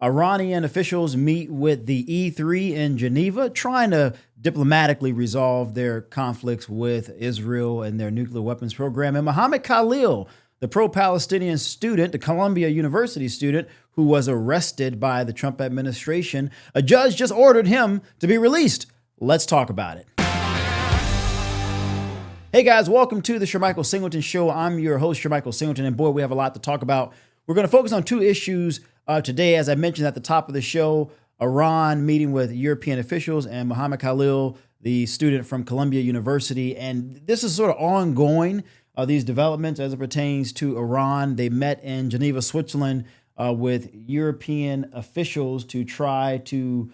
Iranian officials meet with the E3 in Geneva, trying to diplomatically resolve their conflicts with Israel and their nuclear weapons program. And Mohammed Khali, the pro-Palestinian student, the Columbia University student who was arrested by the Trump administration, a judge just ordered him to be released. Let's talk about it. Hey guys, welcome to the Shermichael Singleton Show. I'm your host, Shermichael Singleton, and boy, we have a lot to talk about. We're going to focus on two issues today. As I mentioned at the top of the show, Iran meeting with European officials and Mohammed Khali, the student from Columbia University. And this is sort of ongoing, these developments as it pertains to Iran. They met in Geneva, Switzerland with European officials to try to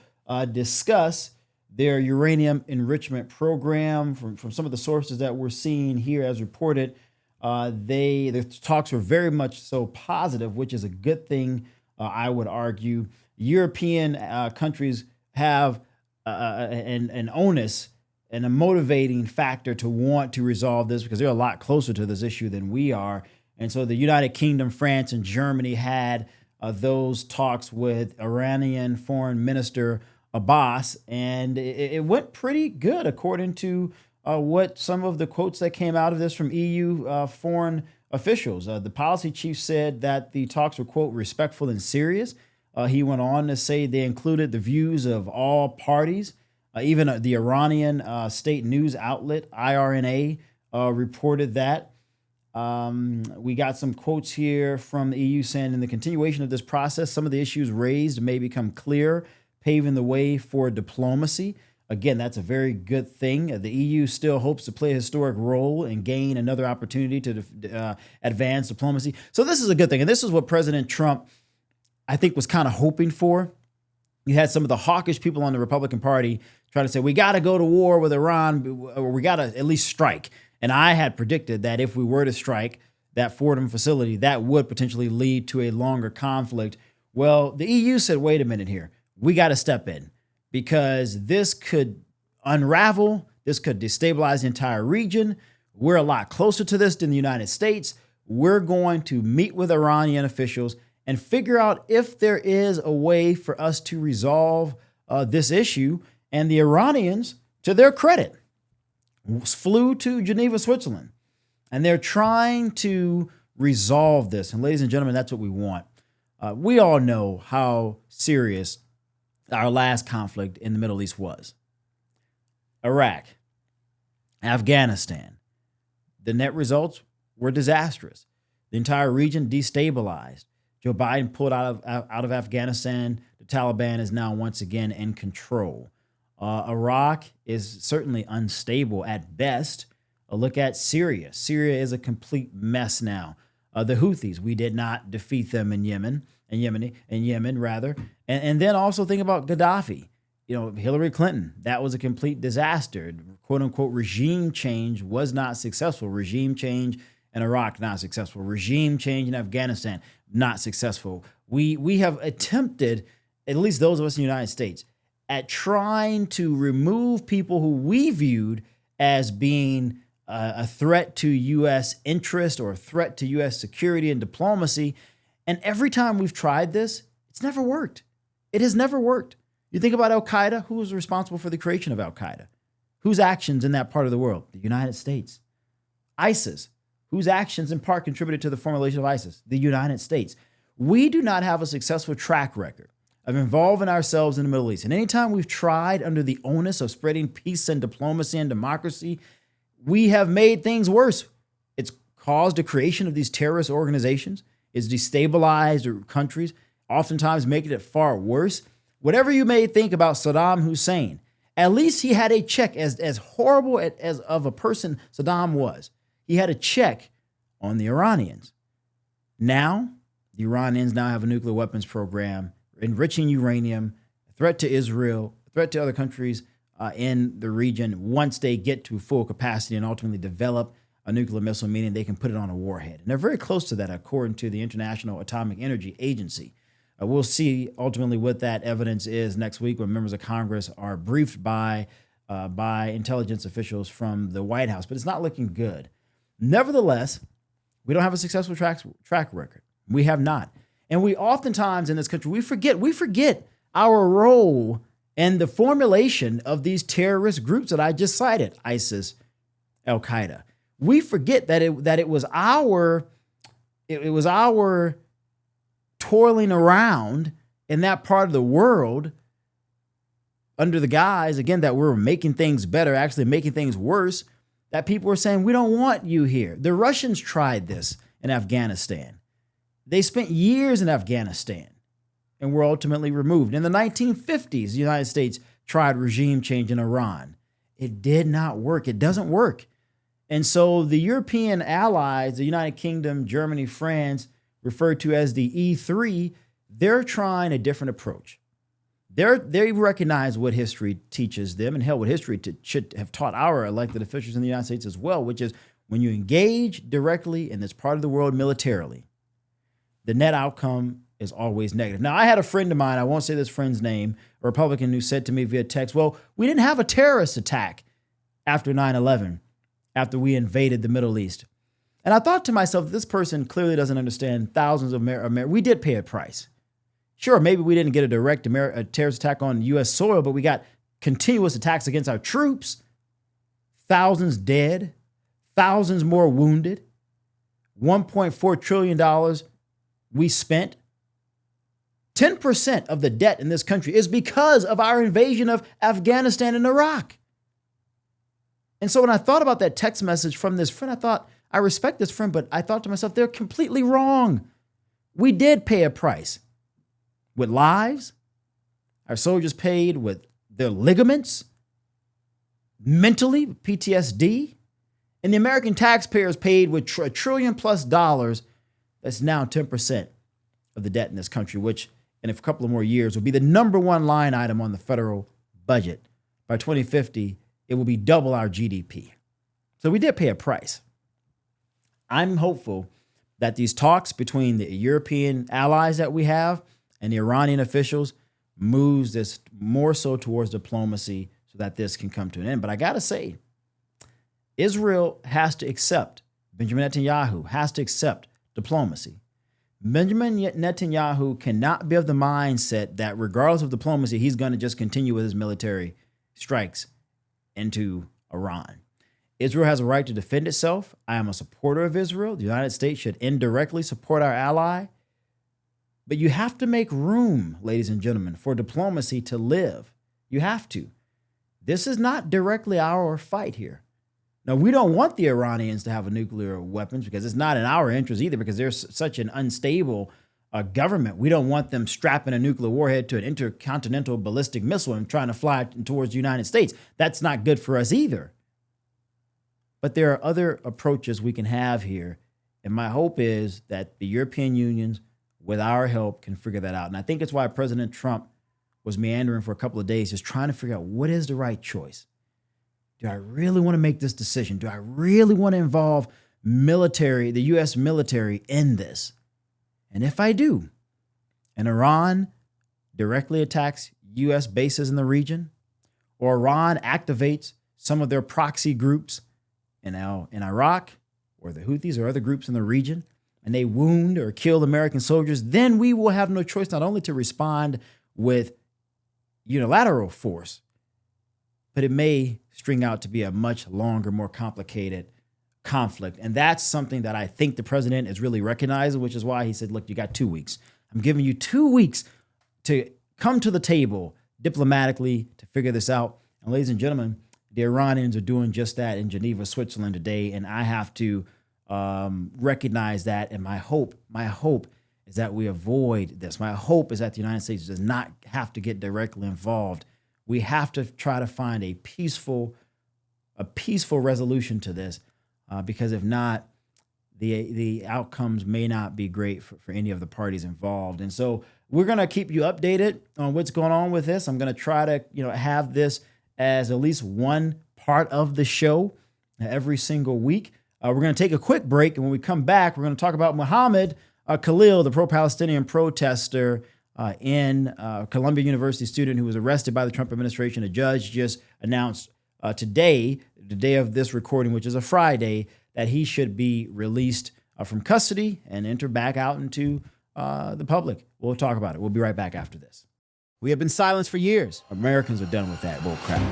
discuss their uranium enrichment program. From some of the sources that we're seeing here as reported, the talks were very much so positive, which is a good thing, I would argue. European countries have an onus and a motivating factor to want to resolve this because they're a lot closer to this issue than we are. And so the United Kingdom, France, and Germany had those talks with Iranian Foreign Minister Abbas, and it went pretty good according to what some of the quotes that came out of this from EU foreign officials. The policy chief said that the talks were, quote, respectful and serious. He went on to say they included the views of all parties. Even the Iranian state news outlet, IRNA, reported that. We got some quotes here from the EU saying, in the continuation of this process, some of the issues raised may become clear, paving the way for diplomacy. Again, that's a very good thing. The EU still hopes to play a historic role and gain another opportunity to advance diplomacy. So this is a good thing. And this is what President Trump, I think, was kind of hoping for. You had some of the hawkish people on the Republican Party trying to say, we got to go to war with Iran, or we got to at least strike. And I had predicted that if we were to strike that Fordham facility, that would potentially lead to a longer conflict. Well, the EU said, wait a minute here. We got to step in because this could unravel. This could destabilize the entire region. We're a lot closer to this than the United States. We're going to meet with Iranian officials and figure out if there is a way for us to resolve this issue. And the Iranians, to their credit, flew to Geneva, Switzerland, and they're trying to resolve this. And ladies and gentlemen, that's what we want. We all know how serious our last conflict in the Middle East was. Iraq, Afghanistan. The net results were disastrous. The entire region destabilized. Joe Biden pulled out of Afghanistan. The Taliban is now once again in control. Iraq is certainly unstable at best. A look at Syria. Syria is a complete mess now. The Houthis, we did not defeat them in Yemen. And then also think about Gaddafi. You know, Hillary Clinton, that was a complete disaster. Quote unquote, regime change was not successful. Regime change in Iraq, not successful. Regime change in Afghanistan, not successful. We have attempted, at least those of us in the United States, at trying to remove people who we viewed as being a threat to U.S. interest or a threat to U.S. security and diplomacy. And every time we've tried this, it's never worked. It has never worked. You think about Al-Qaeda, who was responsible for the creation of Al-Qaeda? Whose actions in that part of the world? The United States. ISIS, whose actions in part contributed to the formulation of ISIS? The United States. We do not have a successful track record of involving ourselves in the Middle East. And anytime we've tried under the onus of spreading peace and diplomacy and democracy, we have made things worse. It's caused the creation of these terrorist organizations. It's destabilized countries, oftentimes making it far worse. Whatever you may think about Saddam Hussein, at least he had a check. As horrible as of a person Saddam was, he had a check on the Iranians. Now, the Iranians now have a nuclear weapons program, enriching uranium, a threat to Israel, a threat to other countries in the region once they get to full capacity and ultimately develop a nuclear missile, meaning they can put it on a warhead. And they're very close to that, according to the International Atomic Energy Agency. We'll see ultimately what that evidence is next week when members of Congress are briefed by intelligence officials from the White House. But it's not looking good. Nevertheless, we don't have a successful track record. We have not. And we oftentimes in this country, we forget our role in the formulation of these terrorist groups that I just cited, ISIS, Al-Qaeda. We forget that it was our toiling around in that part of the world under the guise, again, that we're making things better, actually making things worse, that people were saying, we don't want you here. The Russians tried this in Afghanistan. They spent years in Afghanistan and were ultimately removed. In the 1950s, the United States tried regime change in Iran. It did not work. It doesn't work. And so the European allies, the United Kingdom, Germany, France, referred to as the E3, they're trying a different approach. They recognize what history teaches them, and hell, what history should have taught our elected officials in the United States as well, which is when you engage directly in this part of the world militarily, the net outcome is always negative. Now, I had a friend of mine, I won't say this friend's name, a Republican, who said to me via text, well, we didn't have a terrorist attack after 9/11, after we invaded the Middle East. And I thought to myself, this person clearly doesn't understand thousands of we did pay a price. Sure, maybe we didn't get a direct terrorist attack on U.S. soil, but we got continuous attacks against our troops, thousands dead, thousands more wounded, $1.4 trillion we spent. 10% of the debt in this country is because of our invasion of Afghanistan and Iraq. And so when I thought about that text message from this friend, I thought, I respect this friend, but I thought to myself, they're completely wrong. We did pay a price with lives. Our soldiers paid with their ligaments, mentally, PTSD. And the American taxpayers paid with $1 trillion plus. That's now 10% of the debt in this country, which in a couple of more years will be the number one line item on the federal budget. By 2050, it will be double our GDP. So we did pay a price. I'm hopeful that these talks between the European allies that we have and the Iranian officials moves this more so towards diplomacy so that this can come to an end. But I got to say, Israel has to accept, Benjamin Netanyahu has to accept diplomacy. Benjamin Netanyahu cannot be of the mindset that regardless of diplomacy, he's going to just continue with his military strikes into Iran. Israel has a right to defend itself. I am a supporter of Israel. The United States should indirectly support our ally. But you have to make room, ladies and gentlemen, for diplomacy to live. You have to. This is not directly our fight here. Now, we don't want the Iranians to have nuclear weapons because it's not in our interest either, because they're such an unstable government. We don't want them strapping a nuclear warhead to an intercontinental ballistic missile and trying to fly it towards the United States. That's not good for us either. But there are other approaches we can have here. And my hope is that the European Union, with our help, can figure that out. And I think it's why President Trump was meandering for a couple of days, just trying to figure out what is the right choice. Do I really want to make this decision? Do I really want to involve military, the U.S. military in this? And if I do, and Iran directly attacks U.S. bases in the region, or Iran activates some of their proxy groups in Iraq, or the Houthis or other groups in the region, and they wound or kill American soldiers, then we will have no choice not only to respond with unilateral force, but it may string out to be a much longer, more complicated conflict. And that's something that I think the president is really recognizing, which is why he said, look, you got 2 weeks. I'm giving you 2 weeks to come to the table diplomatically to figure this out. And ladies and gentlemen, the Iranians are doing just that in Geneva, Switzerland today. And I have to recognize that. And my hope is that we avoid this. My hope is that the United States does not have to get directly involved. We have to try to find a peaceful resolution to this, because if not, the outcomes may not be great for any of the parties involved. And so we're going to keep you updated on what's going on with this. I'm going to try to have this as at least one part of the show every single week. We're going to take a quick break, and when we come back, we're going to talk about Mohammed Khali, the pro-Palestinian protester in Columbia University student who was arrested by the Trump administration. A judge just announced today, the day of this recording, which is a Friday, that he should be released from custody and enter back out into the public. We'll talk about it. We'll be right back after this. We have been silenced for years. Americans are done with that bull crap.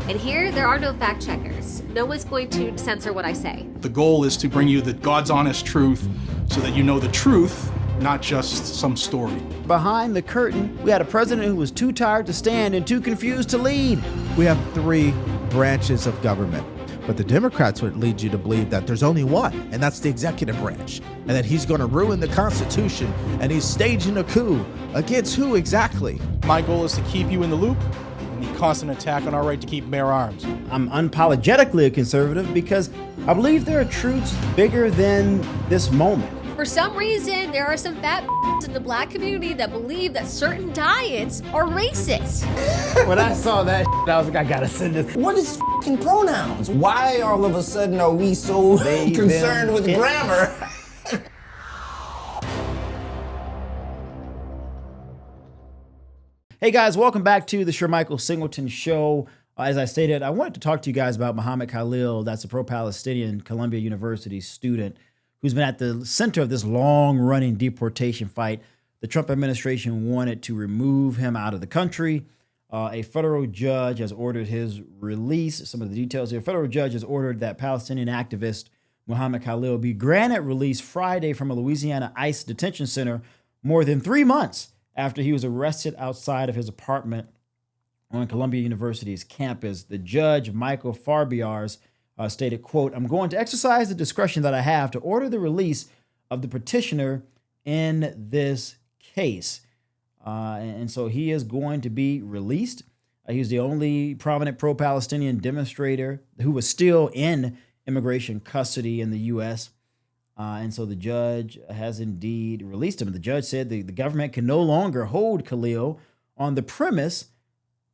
And here, there are no fact checkers. No one's going to censor what I say. The goal is to bring you the God's honest truth so that you know the truth, not just some story. Behind the curtain, we had a president who was too tired to stand and too confused to lead. We have three branches of government, but the Democrats would lead you to believe that there's only one, and that's the executive branch, and that he's going to ruin the Constitution, and he's staging a coup. Against who exactly? My goal is to keep you in the loop and the constant attack on our right to keep bear arms. I'm unapologetically a conservative because I believe there are truths bigger than this moment. For some reason, there are some fat in the black community that believe that certain diets are racist. When I saw that, I was like, I gotta send this. What is f***ing pronouns? Why all of a sudden are we so concerned with grammar? Hey guys, welcome back to the Shermichael Singleton Show. As I stated, I wanted to talk to you guys about Mohammed Khali. That's a pro-Palestinian Columbia University student who's been at the center of this long-running deportation fight. The Trump administration wanted to remove him out of the country. A federal judge has ordered his release. Some of the details here. A federal judge has ordered that Palestinian activist Mohammed Khali be granted release Friday from a Louisiana ICE detention center more than 3 months after he was arrested outside of his apartment on Columbia University's campus. The judge, Michael Farbiars, stated, quote, "I'm going to exercise the discretion that I have to order the release of the petitioner in this case." And so he is going to be released. He was the only prominent pro-Palestinian demonstrator who was still in immigration custody in the U.S. And so the judge has indeed released him. The judge said the government can no longer hold Khalil on the premise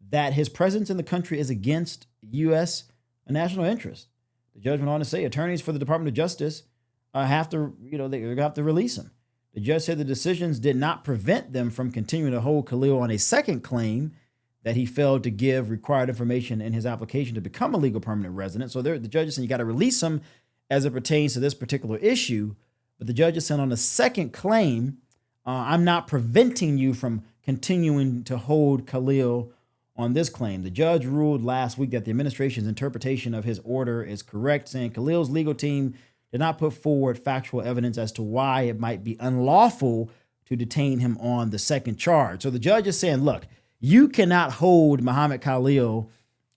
that his presence in the country is against U.S. national interest. The judge went on to say attorneys for the Department of Justice have to, they have to release him. The judge said the decisions did not prevent them from continuing to hold Khalil on a second claim that he failed to give required information in his application to become a legal permanent resident. So the judge is saying you got to release him as it pertains to this particular issue. But the judge is saying on the second claim, I'm not preventing you from continuing to hold Khalil on this claim. The judge ruled last week that the administration's interpretation of his order is correct, saying Khalil's legal team did not put forward factual evidence as to why it might be unlawful to detain him on the second charge. So the judge is saying, look, you cannot hold Mohammed Khali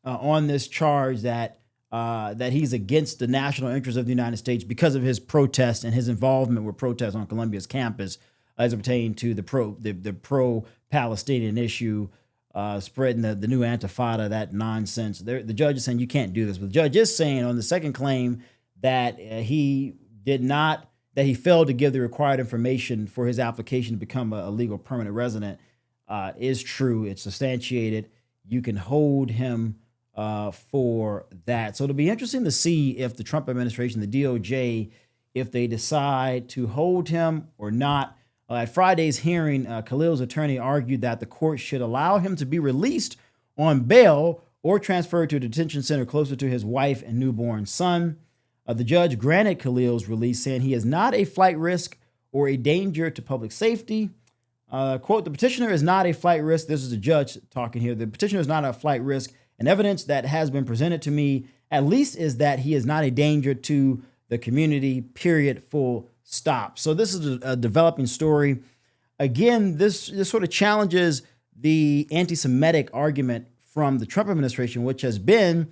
on this charge that he's against the national interest of the United States because of his protest and his involvement with protests on Columbia's campus as it pertained to the pro-Palestinian issue, spreading the new Antifada, that nonsense. The judge is saying you can't do this. But the judge is saying on the second claim that he failed to give the required information for his application to become a legal permanent resident is true. It's substantiated. You can hold him for that. So it'll be interesting to see if the Trump administration, the DOJ, if they decide to hold him or not. At Friday's hearing, Khalil's attorney argued that the court should allow him to be released on bail or transferred to a detention center closer to his wife and newborn son. The judge granted Khalil's release, saying he is not a flight risk or a danger to public safety. Quote, "The petitioner is not a flight risk." This is the judge talking here. "The petitioner is not a flight risk, and evidence that has been presented to me at least is that he is not a danger to the community, period, full stop." So this is a developing story. Again, this sort of challenges the anti-Semitic argument from the Trump administration, which has been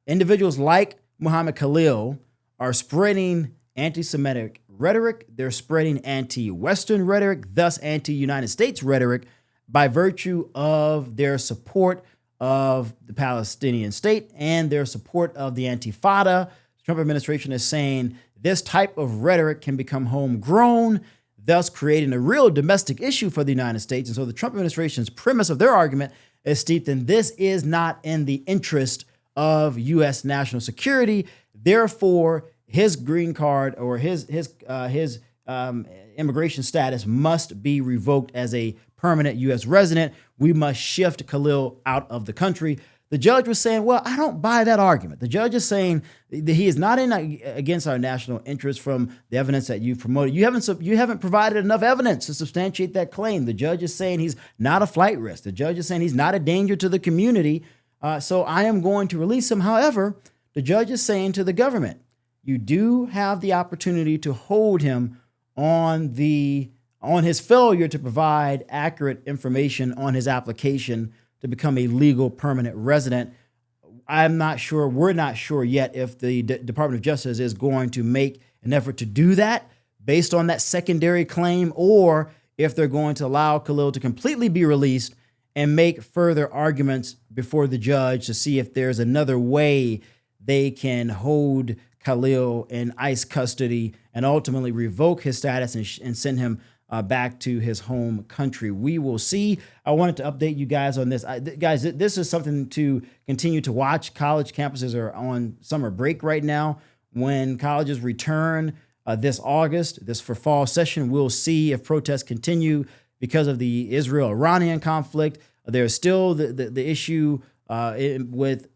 individuals like Mohammed Khali are spreading anti-Semitic rhetoric. They're spreading anti-Western rhetoric, thus anti-United States rhetoric, by virtue of their support of the Palestinian state and their support of the Antifada. The Trump administration is saying this type of rhetoric can become homegrown, thus creating a real domestic issue for the United States. And so the Trump administration's premise of their argument is steeped in this is not in the interest of U.S. national security. Therefore, his green card or his immigration status must be revoked as a permanent U.S. resident. We must shift Khalil out of the country. the judge was saying, well, I don't buy that argument. The judge is saying that he is not against our national interest from the evidence that you've promoted. You haven't provided enough evidence to substantiate that claim. The judge is saying he's not a flight risk. The judge is saying he's not a danger to the community. So I am going to release him. However, the judge is saying to the government, you do have the opportunity to hold him on his failure to provide accurate information on his application to become a legal permanent resident. I'm not sure, we're not sure yet if the Department of Justice is going to make an effort to do that based on that secondary claim, or if they're going to allow Khalil to completely be released and make further arguments before the judge to see if there's another way they can hold Khalil in ICE custody and ultimately revoke his status and send him back to his home country. We will see. I wanted to update you guys on this. Guys, this is something to continue to watch. College campuses are on summer break right now. When colleges return this August, for fall session, we'll see if protests continue because of the Israel-Iranian conflict. There's still the issue with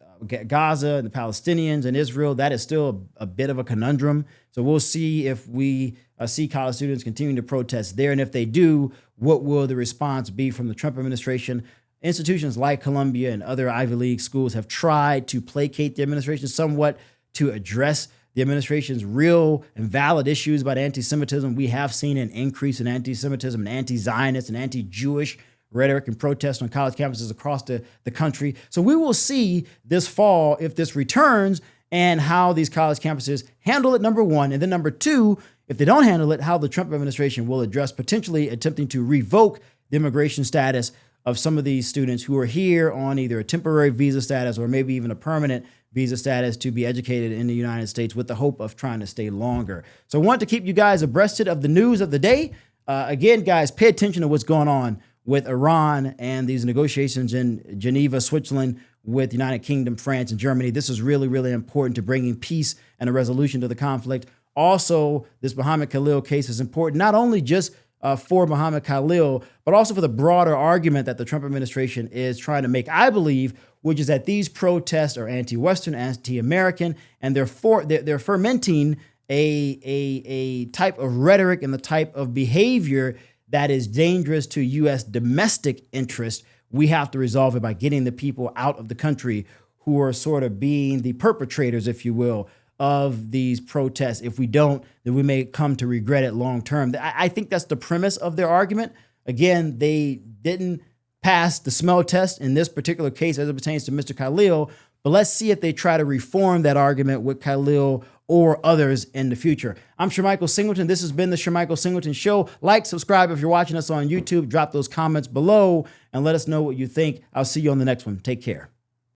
Gaza and the Palestinians and Israel. That is still a bit of a conundrum. So we'll see if we see college students continuing to protest there. And if they do, what will the response be from the Trump administration? Institutions like Columbia and other Ivy League schools have tried to placate the administration somewhat to address the administration's real and valid issues about anti-Semitism. We have seen an increase in anti-Semitism and anti-Zionist and anti-Jewish rhetoric and protest on college campuses across the country. So we will see this fall if this returns and how these college campuses handle it, number one. And then number two, if they don't handle it, how the Trump administration will address potentially attempting to revoke the immigration status of some of these students who are here on either a temporary visa status or maybe even a permanent visa status to be educated in the United States with the hope of trying to stay longer. So I want to keep you guys abreast of the news of the day. Again, guys, pay attention to what's going on with Iran and these negotiations in Geneva, Switzerland, with the United Kingdom, France, and Germany. This is really, really important to bringing peace and a resolution to the conflict. Also, this Mohammed Khalil case is important, not only just for Mohammed Khalil, but also for the broader argument that the Trump administration is trying to make, I believe, which is that these protests are anti-Western, anti-American, and they're fermenting a type of rhetoric and the type of behavior that is dangerous to U.S. domestic interest. We have to resolve it by getting the people out of the country who are sort of being the perpetrators, if you will, of these protests. If we don't, then we may come to regret it long term. I think that's the premise of their argument. Again, they didn't pass the smell test in this particular case as it pertains to Mr. Khalil, but let's see if they try to reform that argument with Khalil or others in the future. I'm Shermichael Singleton. This has been the Shermichael Singleton Show. Like, subscribe if you're watching us on YouTube. Drop those comments below and let us know what you think. I'll see you on the next one. Take care.